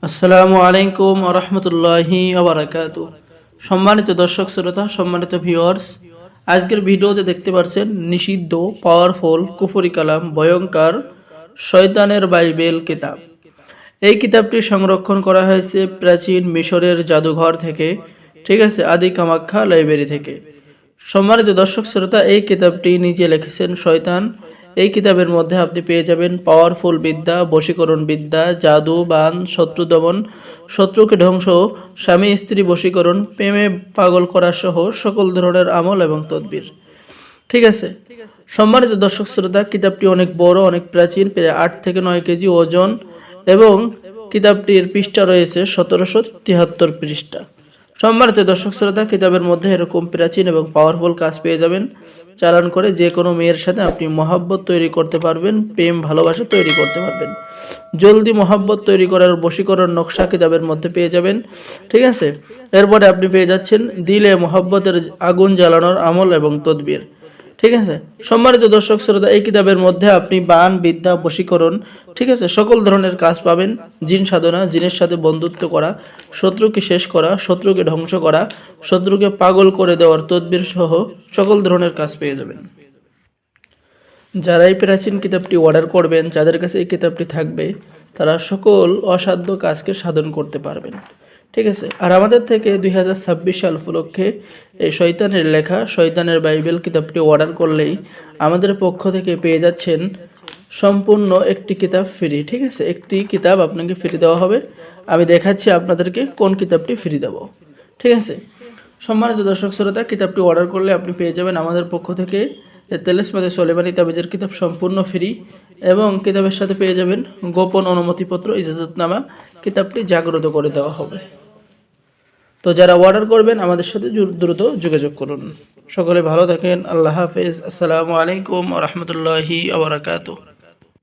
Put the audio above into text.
আসসালামু আলাইকুম ওয়া রাহমাতুল্লাহি ওয়া বারাকাতুহু। সম্মানিত দর্শক শ্রোতা, সম্মানিত ভিউয়ার্স, আজকের ভিডিওতে দেখতে পাচ্ছেন নিষিদ্ধ, পাওয়ারফুল, কুফরি কালাম, ভয়ঙ্কর শয়তানের বাইবেল কিতাব। এই কিতাবটি সংরক্ষণ করা হয়েছে প্রাচীন মিশরের জাদুঘর থেকে, ঠিক আছে, আদি কামাখ্যা লাইব্রেরি থেকে। সম্মানিত দর্শক শ্রোতা, এই কিতাবটি নিজে লিখেছেন শয়তান। এই কিতাবের মধ্যে আপনি পেয়ে যাবেন পাওয়ারফুল বিদ্যা, বশীকরণ বিদ্যা, জাদু, বান, শত্রু দমন, শত্রুকে ধ্বংস, স্বামী স্ত্রী বশীকরণ, প্রেমে পাগল করা সহ সকল ধরনের আমল এবং তদবির। ঠিক আছে। সম্মানিত দর্শক শ্রোতা, কিতাবটি অনেক বড়, অনেক প্রাচীন, প্রায় 8 থেকে 9 কেজি ওজন, এবং কিতাবটির পৃষ্ঠা রয়েছে 1773 পৃষ্ঠা। সম্মানিত দর্শক শ্রোতা, কিতাবের মধ্যে এরকম প্রাচীন এবং পাওয়ারফুল কাজ পেয়ে যাবেন। চালান করে যে কোনো মেয়ের সাথে আপনি মহাব্বত তৈরি করতে পারবেন, প্রেম ভালোবাসা তৈরি করতে পারবেন। জলদি মহাব্বত তৈরি করার বশীকরণ নকশা কিতাবের মধ্যে পেয়ে যাবেন। ঠিক আছে। এরপরে আপনি পেয়ে যাচ্ছেন দিলে মহাব্বতের আগুন জ্বালানোর আমল এবং তদবির। ঠিক আছে। সম্মানিত দর্শক শ্রোতা, এই কিতাবের মধ্যে আপনি বান, বিদ্যা, বশীকরণ, ঠিক আছে, সকল ধরনের কাজ পাবেন। জিন সাধনা, জিনের সাথে বন্ধুত্ব করা, শত্রুকে শেষ করা, শত্রুকে ধ্বংস করা, শত্রুকে পাগল করে দেওয়ার তদবির সহ সকল ধরনের কাজ পেয়ে যাবেন। যারা এই প্রাচীন কিতাবটি অর্ডার করবেন, যাদের কাছে এই কিতাবটি থাকবে, তারা সকল অসাধ্য কাজকে সাধন করতে পারবেন। ঠিক আছে। আর আমাদের থেকে 2026 সাল উপলক্ষে এই শয়তানের লেখা শয়তানের বাইবেল কিতাবটি অর্ডার করলেই আমাদের পক্ষ থেকে পেয়ে যাচ্ছেন সম্পূর্ণ একটি কিতাব ফ্রি। ঠিক আছে। একটি কিতাব আপনাকে ফ্রি দেওয়া হবে। আমি দেখাচ্ছি আপনাদেরকে কোন কিতাবটি ফ্রি দেব। ঠিক আছে। সম্মানিত দর্শক শ্রোতা, কিতাবটি অর্ডার করলে আপনি পেয়ে যাবেন আমাদের পক্ষ থেকে তেলেসমাদে সোলেমানি তাবিজের কিতাব সম্পূর্ণ ফ্রি, এবং কিতাবের সাথে পেয়ে যাবেন গোপন অনুমতিপত্র, ইজাজতনামা। কিতাবটি জাগ্রত করে দেওয়া হবে। তো যারা অর্ডার করবেন আমাদের সাথে দ্রুত যোগাযোগ করুন। সকলে ভালো থাকেন। আল্লাহ হাফেজ। আসসালামু আলাইকুম ওয়া রাহমাতুল্লাহি ওয়া বারাকাতুহু।